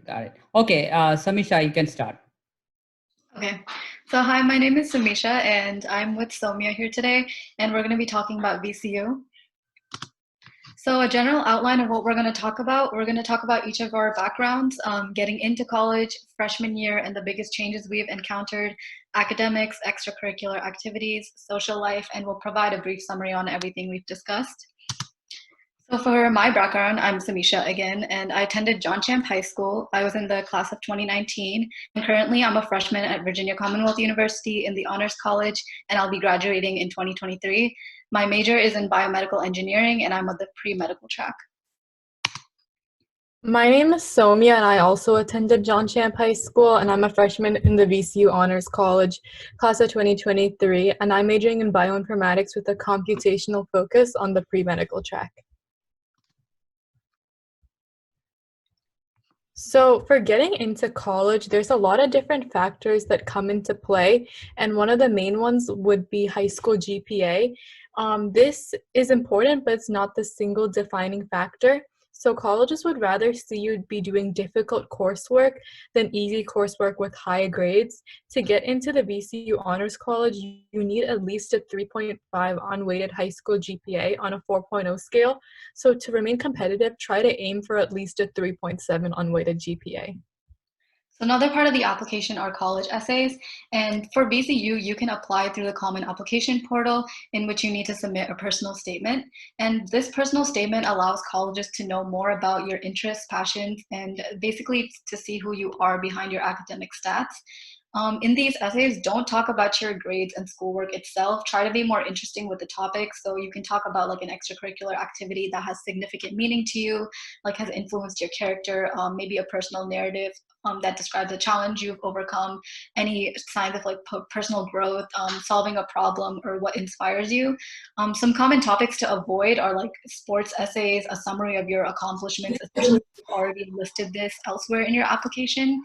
Got it. Okay, Samisha, you can start. Okay, so hi, my name is Samisha and I'm with Sowmya here today, and we're going to be talking about VCU. So a general outline of what we're going to talk about each of our backgrounds, getting into college, freshman year, and the biggest changes we've encountered, academics, extracurricular activities, social life, and we'll provide a brief summary on everything we've discussed. So for my background, I'm Samisha again, and I attended John Champ High School. I was in the class of 2019, and currently I'm a freshman at Virginia Commonwealth University in the Honors College, and I'll be graduating in 2023. My major is in biomedical engineering, and I'm on the pre-medical track. My name is Sowmya, and I also attended John Champ High School, and I'm a freshman in the VCU Honors College, class of 2023, and I'm majoring in bioinformatics with a computational focus on the pre-medical track. So for getting into college, there's a lot of different factors that come into play, and one of the main ones would be high school GPA. This is important, but it's not the single defining factor. So colleges would rather see you be doing difficult coursework than easy coursework with high grades. To get into the VCU Honors College, you need at least a 3.5 unweighted high school GPA on a 4.0 scale. So to remain competitive, try to aim for at least a 3.7 unweighted GPA. So another part of the application are college essays, and for VCU, you can apply through the Common Application Portal, in which you need to submit a personal statement. And this personal statement allows colleges to know more about your interests, passions, and basically to see who you are behind your academic stats. In these essays, don't talk about your grades and schoolwork itself. Try to be more interesting with the topic. So you can talk about like an extracurricular activity that has significant meaning to you, like has influenced your character, maybe a personal narrative that describes a challenge you've overcome, any signs of like personal growth, solving a problem, or what inspires you. Some common topics to avoid are like sports essays, a summary of your accomplishments, especially if you've already listed this elsewhere in your application.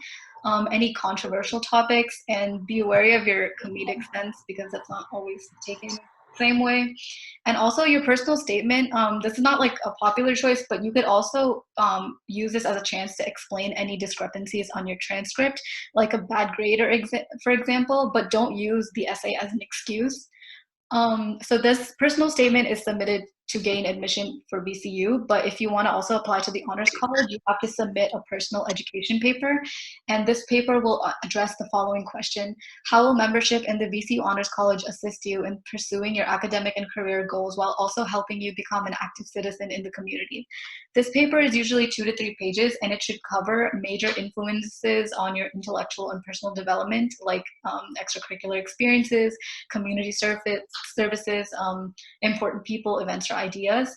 Any controversial topics, and be wary of your comedic sense because that's not always taken the same way. And also your personal statement, this is not like a popular choice, but you could also use this as a chance to explain any discrepancies on your transcript, like a bad grade or for example, but don't use the essay as an excuse. So this personal statement is submitted to gain admission for VCU, but if you want to also apply to the Honors College, you have to submit a personal education paper, and this paper will address the following question: how will membership in the VCU Honors College assist you in pursuing your academic and career goals while also helping you become an active citizen in the community? This paper is usually 2 to 3 pages, and it should cover major influences on your intellectual and personal development, like extracurricular experiences, community services, important people, events, or ideas.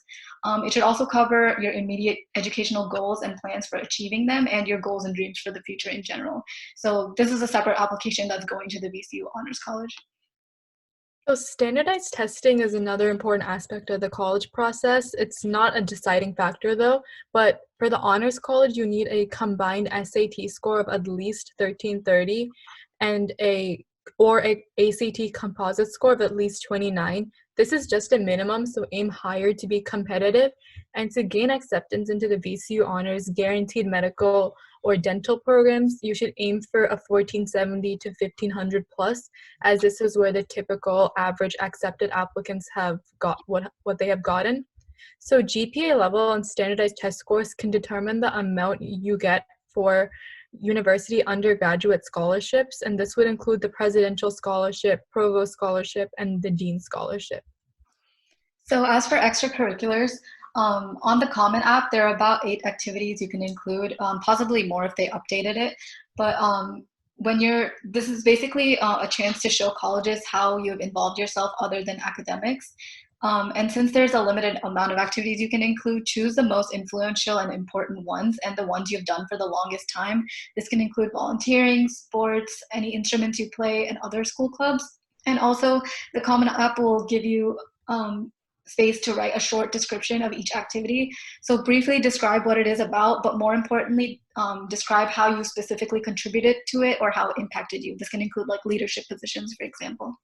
It should also cover your immediate educational goals and plans for achieving them, and your goals and dreams for the future in general. So this is a separate application that's going to the VCU Honors College. So standardized testing is another important aspect of the college process. It's not a deciding factor though, but for the Honors College, you need a combined SAT score of at least 1330 and a ACT composite score of at least 29. This is just a minimum, so aim higher to be competitive. And to gain acceptance into the VCU Honors guaranteed medical or dental programs, you should aim for a 1470 to 1500 plus, as this is where the typical average accepted applicants have got what they have gotten. So GPA level and standardized test scores can determine the amount you get for university undergraduate scholarships, and this would include the Presidential Scholarship, Provost Scholarship, and the Dean Scholarship. So as for extracurriculars, on the Common app, there are about 8 activities you can include, possibly more if they updated it. But this is basically a chance to show colleges how you've involved yourself other than academics. And since there's a limited amount of activities you can include, choose the most influential and important ones and the ones you've done for the longest time. This can include volunteering, sports, any instruments you play, and other school clubs. And also, the Common App will give you space to write a short description of each activity. So briefly describe what it is about, but more importantly, describe how you specifically contributed to it or how it impacted you. This can include like leadership positions, for example.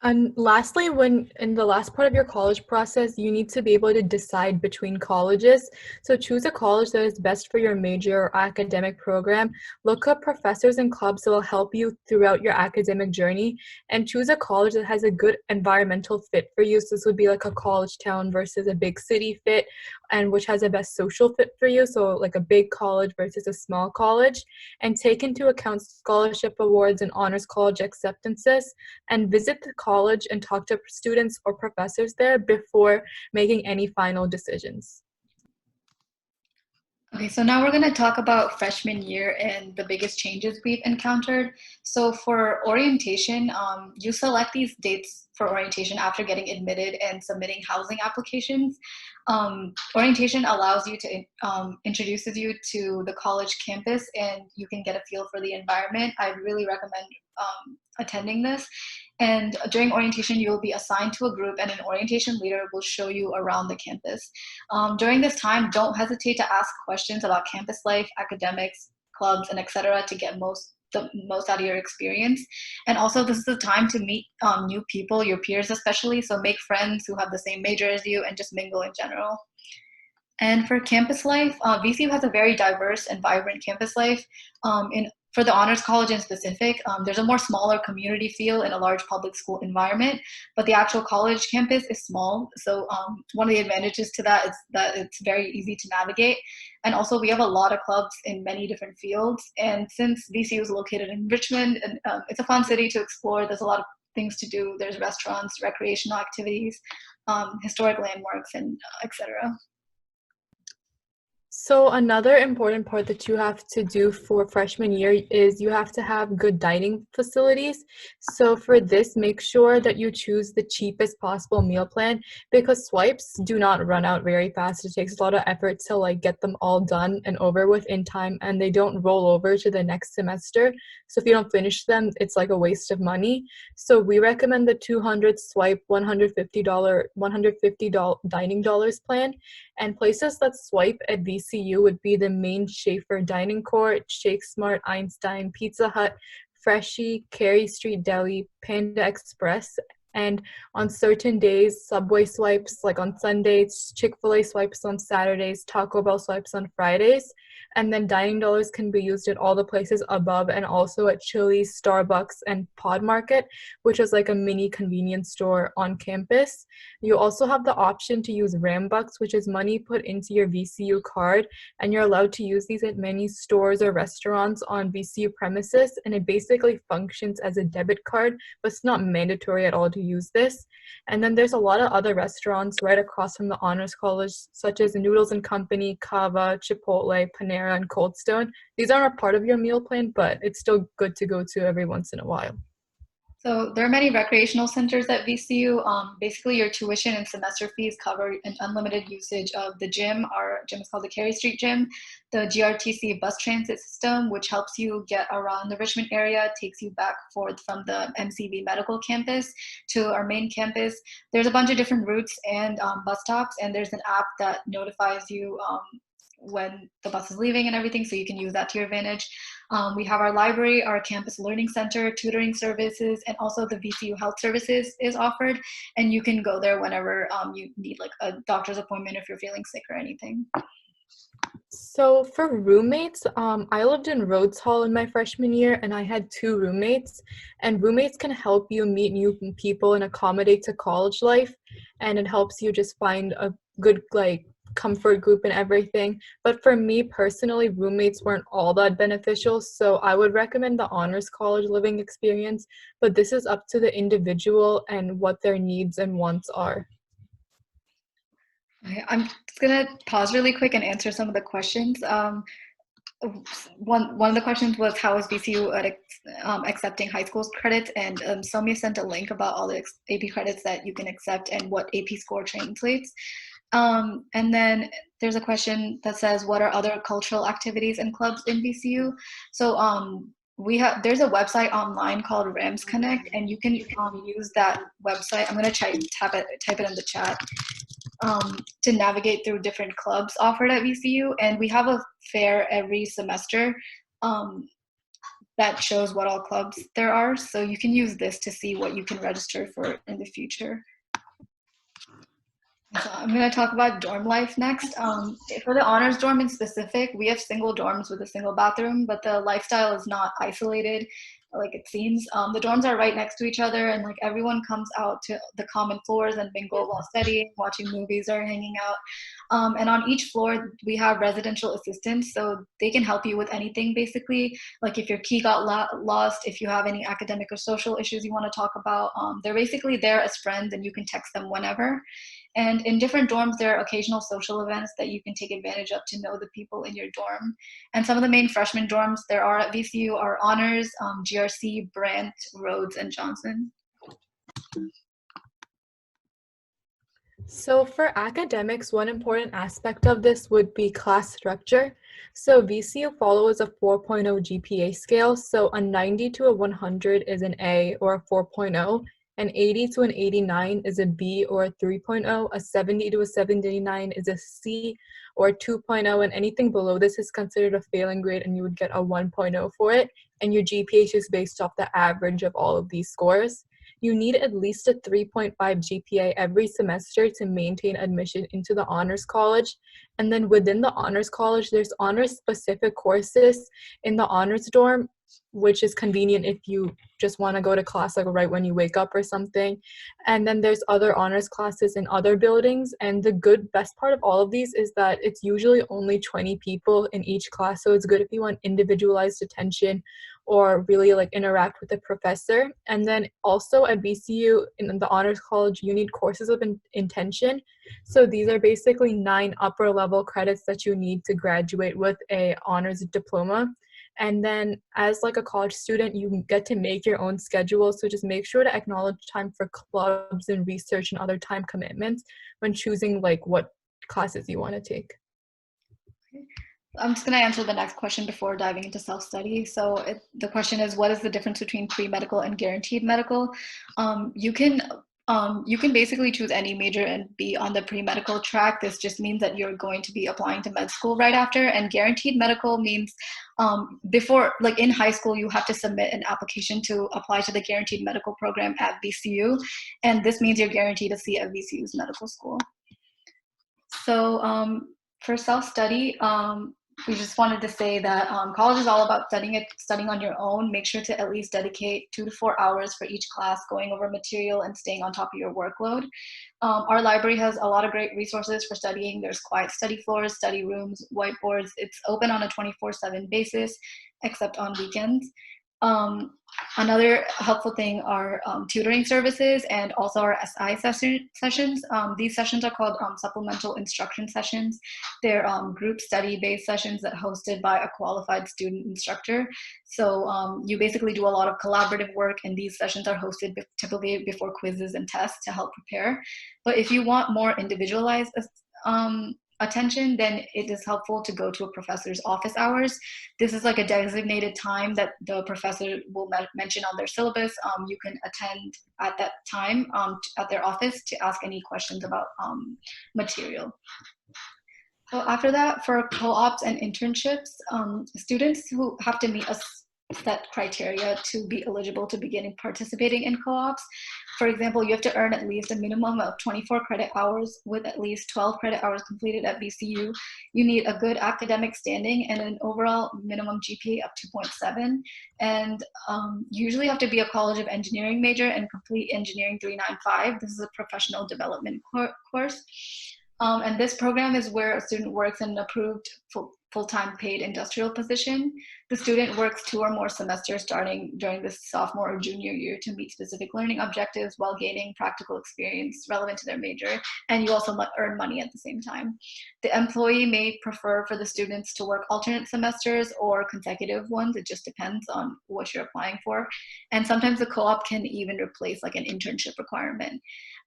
And lastly, when in the last part of your college process, you need to be able to decide between colleges. So choose a college that is best for your major or academic program. Look up professors and clubs that will help you throughout your academic journey, and choose a college that has a good environmental fit for you. So this would be like a college town versus a big city fit, and which has a best social fit for you. So like a big college versus a small college, and take into account scholarship awards and honors college acceptances, and visit the college and talk to students or professors there before making any final decisions. Okay, so now we're going to talk about freshman year and the biggest changes we've encountered. So for orientation, you select these dates for orientation after getting admitted and submitting housing applications. Orientation allows you to introduces you to the college campus, and you can get a feel for the environment. I really recommend attending this. And during orientation, you will be assigned to a group, and an orientation leader will show you around the campus. During this time, don't hesitate to ask questions about campus life, academics, clubs, and etc. to get the most out of your experience. And also, this is the time to meet new people, your peers especially. So make friends who have the same major as you, and just mingle in general. And for campus life, VCU has a very diverse and vibrant campus life. For the honors college in specific, there's a more smaller community feel in a large public school environment, but the actual college campus is small. So one of the advantages to that is that it's very easy to navigate. And also we have a lot of clubs in many different fields. And since VCU is located in Richmond, and it's a fun city to explore. There's a lot of things to do. There's restaurants, recreational activities, historic landmarks, and etc. So another important part that you have to do for freshman year is you have to have good dining facilities. So for this, make sure that you choose the cheapest possible meal plan, because swipes do not run out very fast. It takes a lot of effort to like get them all done and over with in time, and they don't roll over to the next semester. So if you don't finish them, it's like a waste of money. So we recommend the 200 swipe $150 dining dollars plan. And places that swipe at VCU would be the main Schaefer Dining Court, Shake Smart, Einstein, Pizza Hut, Freshie, Cary Street Deli, Panda Express, and on certain days, Subway swipes, like on Sundays, Chick-fil-A swipes on Saturdays, Taco Bell swipes on Fridays. And then dining dollars can be used at all the places above, and also at Chili's, Starbucks, and Pod Market, which is like a mini convenience store on campus. You also have the option to use Rambucks, which is money put into your VCU card, and you're allowed to use these at many stores or restaurants on VCU premises, and it basically functions as a debit card, but it's not mandatory at all to use this. And then there's a lot of other restaurants right across from the Honors College, such as Noodles and Company, Cava, Chipotle, Panera, and Cold Stone. These aren't a part of your meal plan, but it's still good to go to every once in a while. So there are many recreational centers at VCU. Basically, your tuition and semester fees cover an unlimited usage of the gym. Our gym is called the Cary Street Gym. The GRTC bus transit system, which helps you get around the Richmond area, takes you back forth from the MCV Medical Campus to our main campus. There's a bunch of different routes and bus stops, and there's an app that notifies you when the bus is leaving and everything, so you can use that to your advantage. We have our library, our campus learning center, tutoring services, and also the VCU health services is offered, and you can go there whenever you need like a doctor's appointment if you're feeling sick or anything. So for roommates, I lived in Rhodes Hall in my freshman year, and I had 2 roommates, and roommates can help you meet new people and accommodate to college life, and it helps you just find a good like comfort group and everything. But for me personally, roommates weren't all that beneficial, so I would recommend the honors college living experience, but this is up to the individual and what their needs and wants are. Okay, I'm just gonna pause really quick and answer some of the questions. One of the questions was, how is VCU at accepting high school credits? And Sowmya sent a link about all the AP credits that you can accept and what AP score translates. And then there's a question that says, what are other cultural activities and clubs in VCU? So there's a website online called Rams Connect, and you can use that website. I'm gonna type it in the chat. To navigate through different clubs offered at VCU, and we have a fair every semester. that shows what all clubs there are. So you can use this to see what you can register for in the future. So I'm going to talk about dorm life next. For the honors dorm in specific, we have single dorms with a single bathroom, but the lifestyle is not isolated like it seems. The dorms are right next to each other, and like everyone comes out to the common floors and mingle while studying, watching movies, or hanging out. And on each floor, we have residential assistants, so they can help you with anything basically. Like if your key got lost, if you have any academic or social issues you want to talk about, they're basically there as friends, and you can text them whenever. And in different dorms, there are occasional social events that you can take advantage of to know the people in your dorm. And some of the main freshman dorms there are at VCU are Honors, GRC, Brandt, Rhodes, and Johnson. So for academics, one important aspect of this would be class structure. So VCU follows a 4.0 GPA scale. So a 90 to a 100 is an A or a 4.0. An 80 to an 89 is a B or a 3.0, a 70 to a 79 is a C or a 2.0, and anything below this is considered a failing grade and you would get a 1.0 for it, and your GPA is just based off the average of all of these scores. You need at least a 3.5 GPA every semester to maintain admission into the honors college, and then within the honors college, there's honors specific courses in the honors dorm, which is convenient if you just want to go to class like right when you wake up or something. And then there's other honors classes in other buildings, and the best part of all of these is that it's usually only 20 people in each class, so it's good if you want individualized attention or really like interact with the professor. And then also at VCU in the honors college, you need courses of intention. So these are basically 9 upper level credits that you need to graduate with a honors diploma. And then as like a college student, you get to make your own schedule. So just make sure to acknowledge time for clubs and research and other time commitments when choosing like what classes you want to take. I'm just going to answer the next question before diving into self-study. So the question is, what is the difference between pre-medical and guaranteed medical? You can basically choose any major and be on the pre-medical track. This just means that you're going to be applying to med school right after. And guaranteed medical means before, like in high school, you have to submit an application to apply to the guaranteed medical program at VCU. And this means you're guaranteed a seat at VCU's medical school. So for self-study, we just wanted to say that college is all about studying on your own. Make sure to at least dedicate 2 to 4 hours for each class, going over material and staying on top of your workload. Our library has a lot of great resources for studying. There's quiet study floors, study rooms, whiteboards. It's open on a 24/7 basis, except on weekends. Another helpful thing are tutoring services and also our SI sessions. These sessions are called supplemental instruction sessions. They're group study-based sessions that are hosted by a qualified student instructor. So you basically do a lot of collaborative work, and these sessions are hosted typically before quizzes and tests to help prepare. But if you want more individualized attention, then it is helpful to go to a professor's office hours. This is like a designated time that the professor will mention on their syllabus. You can attend at that time at their office to ask any questions about material. So after that, for co-ops and internships, students who have to meet a set criteria to be eligible to begin participating in co-ops. For example, you have to earn at least a minimum of 24 credit hours with at least 12 credit hours completed at VCU. You need a good academic standing and an overall minimum GPA of 2.7. And you usually have to be a College of Engineering major and complete Engineering 395. This is a professional development course. And this program is where a student works in an approved full-time paid industrial position. The student works 2 or more semesters starting during the sophomore or junior year to meet specific learning objectives while gaining practical experience relevant to their major. And you also earn money at the same time. The employee may prefer for the students to work alternate semesters or consecutive ones. It just depends on what you're applying for. And sometimes the co-op can even replace like an internship requirement.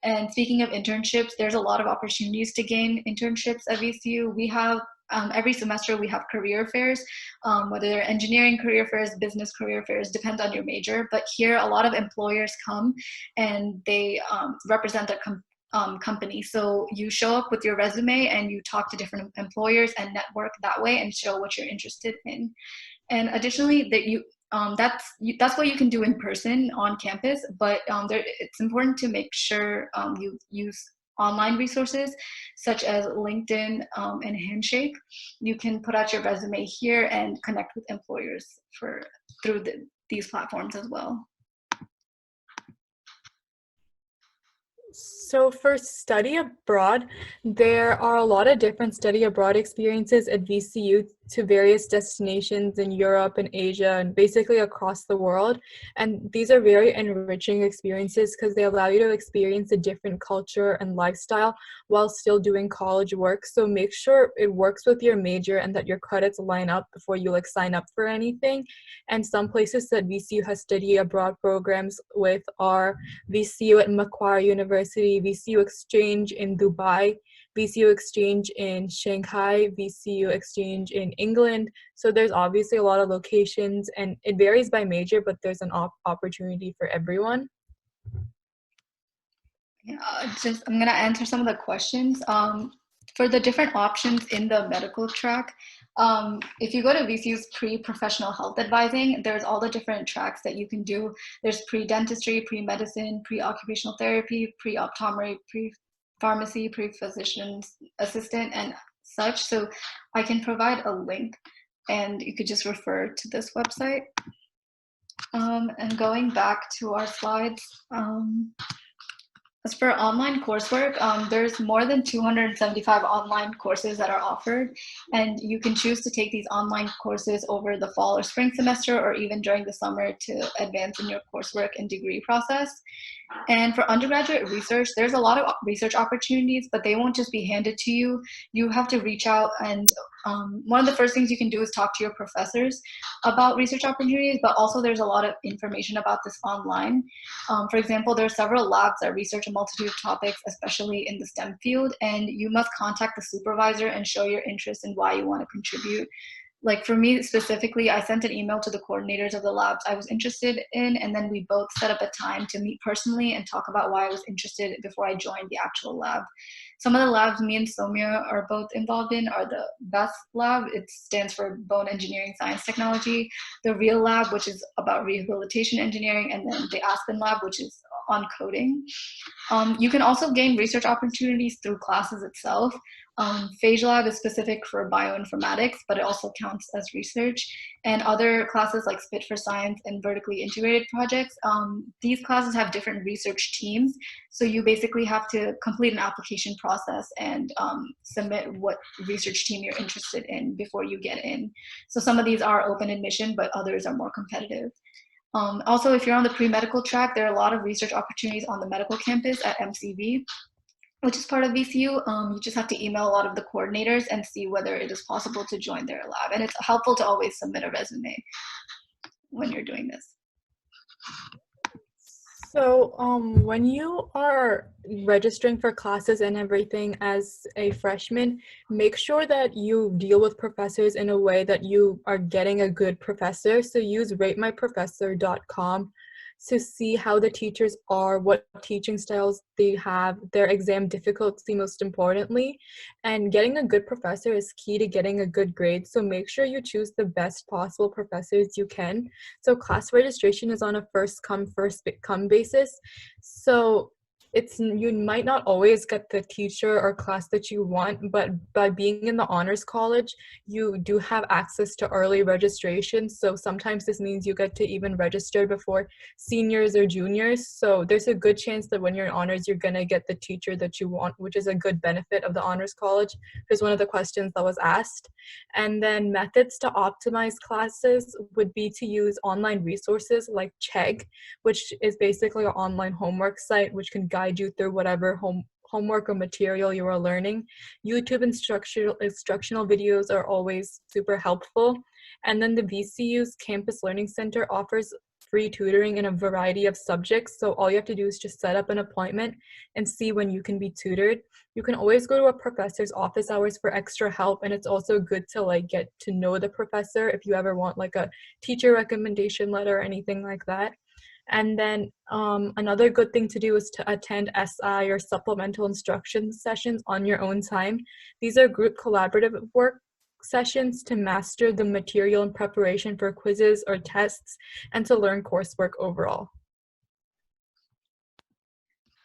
And speaking of internships, there's a lot of opportunities to gain internships at VCU. We have every semester we have career fairs, whether they're engineering career fairs, business career fairs, depends on your major. But here a lot of employers come and they represent their company. So you show up with your resume and you talk to different employers and network that way and show what you're interested in. And additionally, that's what you can do in person on campus, but it's important to make sure you use online resources such as LinkedIn and Handshake. You can put out your resume here and connect with employers through these platforms as well. So for study abroad, there are a lot of different study abroad experiences at VCU to various destinations in Europe and Asia and basically across the world. And these are very enriching experiences because they allow you to experience a different culture and lifestyle while still doing college work. So make sure it works with your major and that your credits line up before you sign up for anything. And some places that VCU has study abroad programs with are VCU at Macquarie University, VCU Exchange in Dubai, VCU Exchange in Shanghai, VCU Exchange in England. So there's obviously a lot of locations and it varies by major, but there's an opportunity for everyone. I'm going to answer some of the questions. For the different options in the medical track, if you go to VCU's pre-professional health advising, there's all the different tracks that you can do. There's pre-dentistry, pre-medicine, pre-occupational therapy, pre-optometry, pre-pharmacy, pre-physician's assistant, and such. So I can provide a link and you could just refer to this website. And going back to our slides, as for online coursework, there's more than 275 online courses that are offered, and you can choose to take these online courses over the fall or spring semester or even during the summer to advance in your coursework and degree process. And for undergraduate research, there's a lot of research opportunities, but they won't just be handed to you. You have to reach out, and one of the first things you can do is talk to your professors about research opportunities, but also there's a lot of information about this online. For example, there are several labs that research a multitude of topics, especially in the STEM field, and you must contact the supervisor and show your interest in why you want to contribute. Like for me specifically, I sent an email to the coordinators of the labs I was interested in, and then we both set up a time to meet personally and talk about why I was interested before I joined the actual lab. Some of the labs me and Sowmya are both involved in are the BEST lab. It stands for Bone Engineering Science Technology, the REAL lab, which is about rehabilitation engineering, and then the Aspen lab, which is on coding. You can also gain research opportunities through classes itself. Phage Lab is specific for bioinformatics, but it also counts as research. And other classes like Spit for Science and vertically integrated projects, these classes have different research teams. So you basically have to complete an application process and submit what research team you're interested in before you get in. So some of these are open admission, but others are more competitive. Also, if you're on the pre-medical track, there are a lot of research opportunities on the medical campus at MCV, which is part of VCU. You just have to email a lot of the coordinators and see whether it is possible to join their lab. And it's helpful to always submit a resume when you're doing this. So when you are registering for classes and everything as a freshman, make sure that you deal with professors in a way that you are getting a good professor. So use ratemyprofessor.com to see how the teachers are, what teaching styles they have, their exam difficulty most importantly. And getting a good professor is key to getting a good grade. So make sure you choose the best possible professors you can. So class registration is on a first come, first come basis. So you might not always get the teacher or class that you want, but by being in the honors college, you do have access to early registration. So sometimes this means you get to even register before seniors or juniors. So there's a good chance that when you're in honors, you're gonna get the teacher that you want, which is a good benefit of the honors college. Here's one of the questions that was asked. And then methods to optimize classes would be to use online resources like Chegg, which is basically an online homework site, which can guide you through whatever homework or material you are learning. YouTube instructional videos are always super helpful. And then the VCU's Campus Learning Center offers free tutoring in a variety of subjects. So all you have to do is just set up an appointment and see when you can be tutored. You can always go to a professor's office hours for extra help. And it's also good to get to know the professor if you ever want a teacher recommendation letter or anything like that. And then another good thing to do is to attend SI or supplemental instruction sessions on your own time. These are group collaborative work sessions to master the material in preparation for quizzes or tests and to learn coursework overall.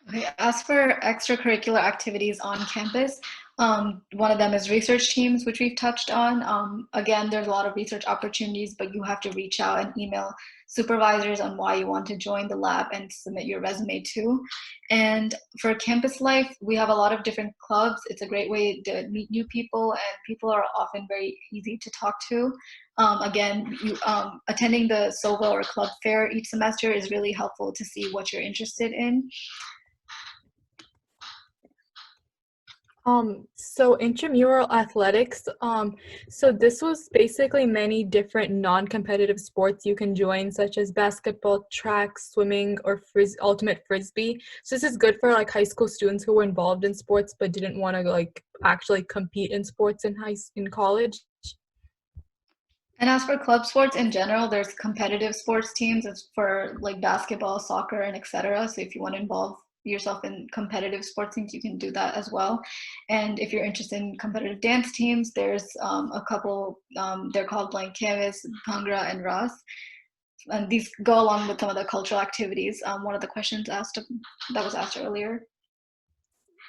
Okay, as for extracurricular activities on campus, one of them is research teams, which we've touched on. Again, there's a lot of research opportunities, but you have to reach out and email supervisors on why you want to join the lab and submit your resume too. And for campus life, we have a lot of different clubs. It's a great way to meet new people, and people are often very easy to talk to. Again, attending the Sowmya or club fair each semester is really helpful to see what you're interested in. So intramural athletics, so this was basically many different non-competitive sports you can join, such as basketball, track, swimming, or ultimate frisbee. So this is good for like high school students who were involved in sports but didn't want to like actually compete in sports in college. And as for club sports in general, there's competitive sports teams. It's for like basketball, soccer, and etc. So if you want to involve yourself in competitive sports teams, you can do that as well. And if you're interested in competitive dance teams, there's a couple, they're called Blank Canvas, Bhangra, and Ras. And these go along with some of the cultural activities. One of the questions that was asked earlier.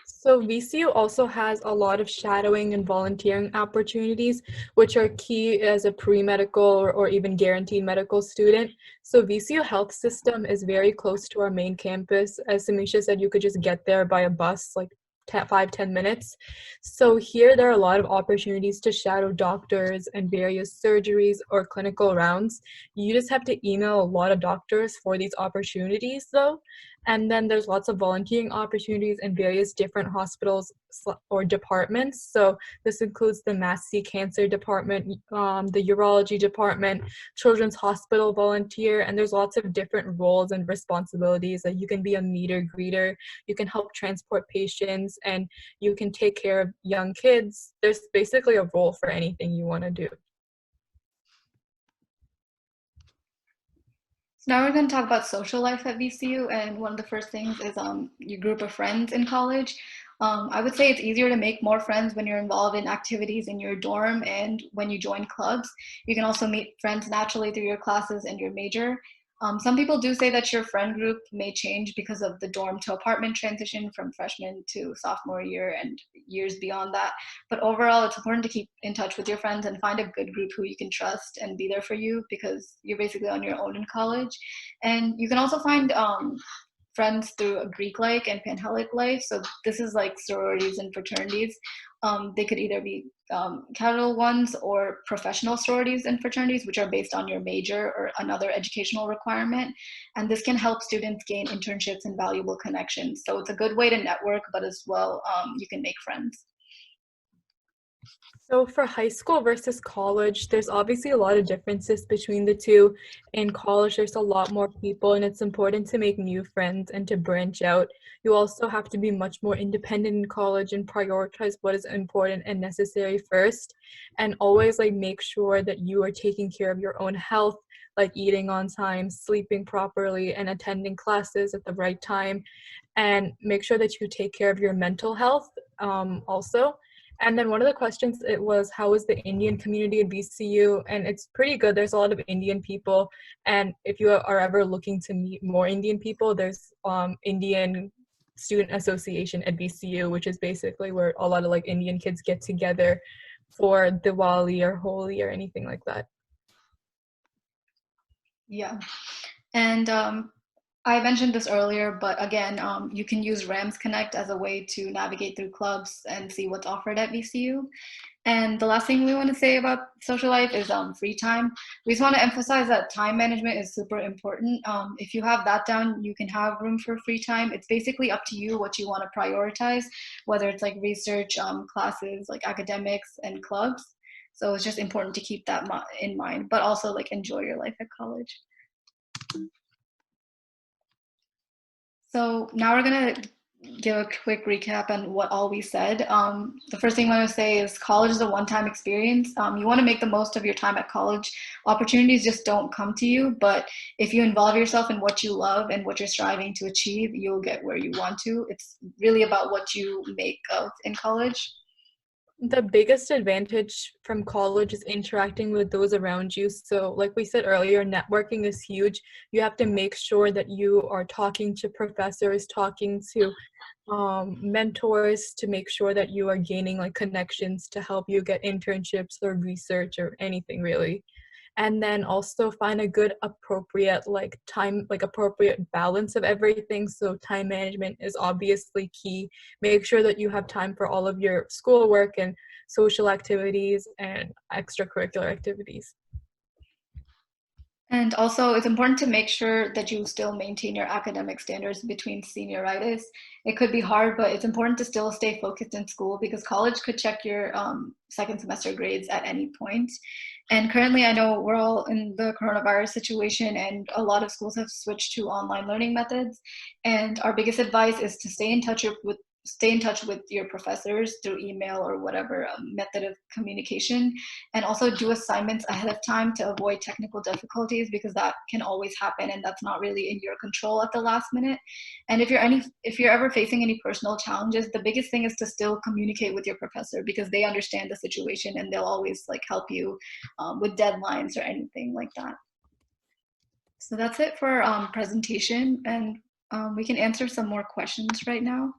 So VCU also has a lot of shadowing and volunteering opportunities, which are key as a pre-medical or even guaranteed medical student. So VCU health system is very close to our main campus. As Samisha said, you could just get there by a bus, like 5-10 minutes. So here there are a lot of opportunities to shadow doctors and various surgeries or clinical rounds. You just have to email a lot of doctors for these opportunities though. And then there's lots of volunteering opportunities in various different hospitals or departments. So this includes the Mass C Cancer Department, the Urology Department, Children's Hospital volunteer, and there's lots of different roles and responsibilities. Like you can be a meter greeter, you can help transport patients, and you can take care of young kids. There's basically a role for anything you want to do. Now we're going to talk about social life at VCU, and one of the first things is your group of friends in college. I would say it's easier to make more friends when you're involved in activities in your dorm and when you join clubs. You can also meet friends naturally through your classes and your major. Some people do say that your friend group may change because of the dorm to apartment transition from freshman to sophomore year and years beyond that. But overall, it's important to keep in touch with your friends and find a good group who you can trust and be there for you, because you're basically on your own in college. And you can also find friends through a Greek life and Panhellenic life. So this is like sororities and fraternities. They could either be casual ones or professional sororities and fraternities, which are based on your major or another educational requirement. And this can help students gain internships and valuable connections. So it's a good way to network, but as well, you can make friends. So for high school versus college, there's obviously a lot of differences between the two. In college, there's a lot more people, and it's important to make new friends and to branch out. You also have to be much more independent in college and prioritize what is important and necessary first, and always like make sure that you are taking care of your own health, like eating on time, sleeping properly, and attending classes at the right time, and make sure that you take care of your mental health also. And then one of the questions, it was, how is the Indian community at VCU? And it's pretty good. There's a lot of Indian people. And if you are ever looking to meet more Indian people, there's Indian Student Association at VCU, which is basically where a lot of like Indian kids get together for Diwali or Holi or anything like that. Yeah. And I mentioned this earlier, but again, you can use Rams Connect as a way to navigate through clubs and see what's offered at VCU. And the last thing we want to say about social life is free time. We just want to emphasize that time management is super important. If you have that down, you can have room for free time. It's basically up to you what you want to prioritize, whether it's like research, classes, like academics and clubs. So it's just important to keep that in mind, but also like enjoy your life at college. So now we're going to give a quick recap on what all we said. The first thing I want to say is college is a one-time experience. You want to make the most of your time at college. Opportunities just don't come to you, but if you involve yourself in what you love and what you're striving to achieve, you'll get where you want to. It's really about what you make of in college. The biggest advantage from college is interacting with those around you. So, like we said earlier, networking is huge. You have to make sure that you are talking to professors, talking to mentors to make sure that you are gaining like connections to help you get internships or research or anything really. And then also find a good appropriate like time, like appropriate balance of everything. So time management is obviously key. Make sure that you have time for all of your schoolwork and social activities and extracurricular activities. And also, it's important to make sure that you still maintain your academic standards between senioritis. It could be hard, but it's important to still stay focused in school because college could check your second semester grades at any point. And currently, I know we're all in the coronavirus situation, and a lot of schools have switched to online learning methods. And our biggest advice is to stay in touch with your professors through email or whatever method of communication, and also do assignments ahead of time to avoid technical difficulties because that can always happen and that's not really in your control at the last minute. And if you're ever facing any personal challenges, the biggest thing is to still communicate with your professor because they understand the situation and they'll always like help you with deadlines or anything like that. So that's it for presentation, and we can answer some more questions right now.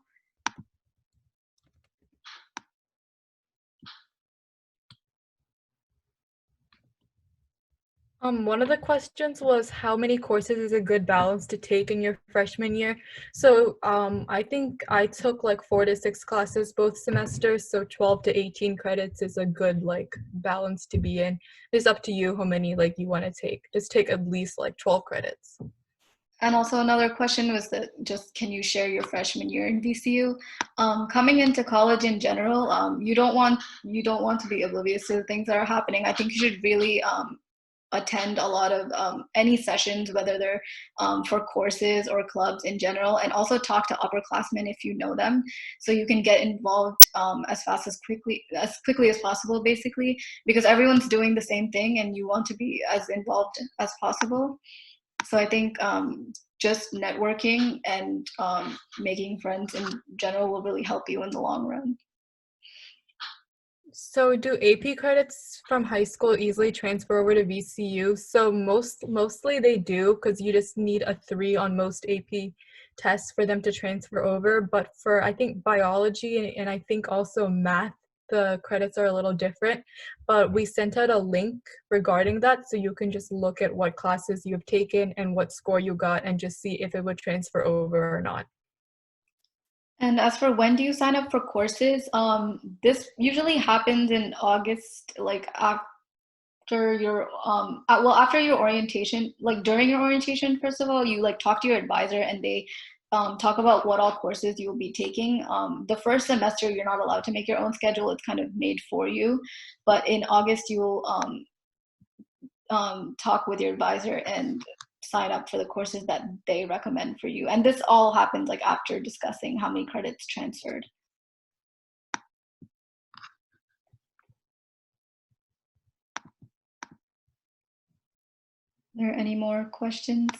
One of the questions was how many courses is a good balance to take in your freshman year. So I think I took like 4 to 6 classes both semesters, so 12 to 18 credits is a good like balance to be in. It's up to you how many like you want to take. Just take at least like 12 credits. And also another question was that just can you share your freshman year in VCU? Coming into college in general, you don't want to be oblivious to the things that are happening. I think you should really attend a lot of any sessions, whether they're for courses or clubs in general, and also talk to upperclassmen if you know them, so you can get involved as quickly as possible, basically, because everyone's doing the same thing and you want to be as involved as possible. So I think just networking and making friends in general will really help you in the long run. So do AP credits from high school easily transfer over to VCU? So mostly they do because you just need a 3 on most AP tests for them to transfer over. But for I think biology and I think also math, the credits are a little different. But we sent out a link regarding that so you can just look at what classes you have taken and what score you got and just see if it would transfer over or not. And as for when do you sign up for courses, this usually happens in August, like after your after your orientation, like during your orientation. First of all, you like talk to your advisor and they talk about what all courses you'll be taking. The first semester you're not allowed to make your own schedule; it's kind of made for you. But in August you'll talk with your advisor and sign up for the courses that they recommend for you. And this all happens like after discussing how many credits transferred. Are there any more questions?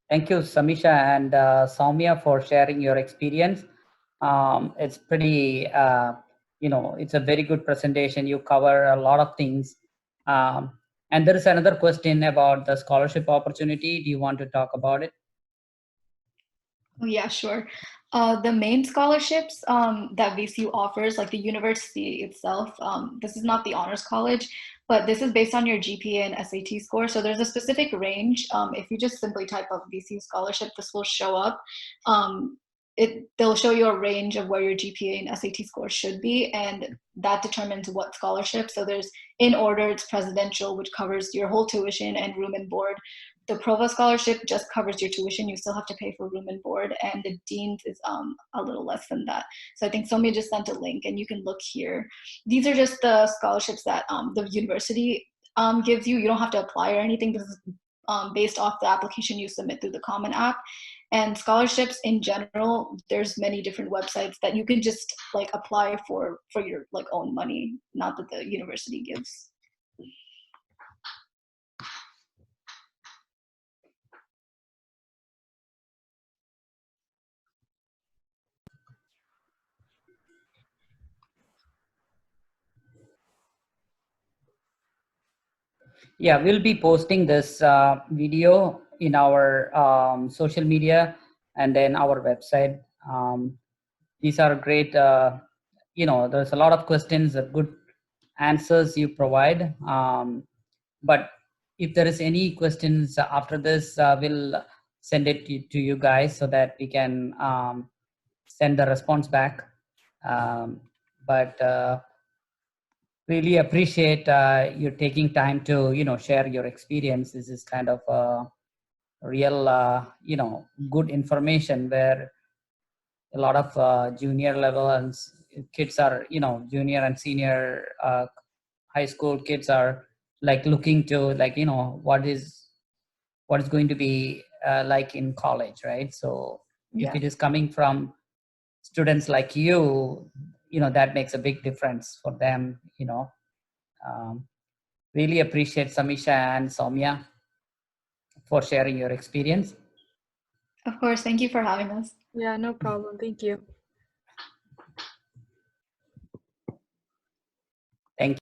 Thank you, Samisha and Sowmya, for sharing your experience. It's pretty, it's a very good presentation. You cover a lot of things. And there is another question about the scholarship opportunity. Do you want to talk about it? Oh, yeah, sure. The main scholarships that VCU offers, like the university itself, this is not the honors college, but this is based on your GPA and SAT score. So there's a specific range. If you just simply type up VCU scholarship, this will show up. they'll show you a range of where your GPA and SAT score should be, and that determines what scholarship. So there's, in order, it's presidential, which covers your whole tuition and room and board. The Provost Scholarship just covers your tuition. You still have to pay for room and board, and the Dean's is a little less than that. So I think Sowmya just sent a link, and you can look here. These are just the scholarships that the university gives you. You don't have to apply or anything. This is based off the application you submit through the Common App. And scholarships in general, there's many different websites that you can just like apply for your like own money, not that the university gives. Yeah, we'll be posting this video in our social media and then our website. These are great, there's a lot of questions, good answers you provide. But if there is any questions after this, we'll send it to you guys so that we can send the response back. But really appreciate you taking time to share your experience. This is kind of real good information where a lot of junior level and kids are junior and senior high school kids are like looking to what is going to be like in college, right? So if it is coming from students like you, that makes a big difference for them. Really appreciate Samisha and Sowmya for sharing your experience. Of course, thank you for having us. Yeah, no problem. Thank you. Thank you.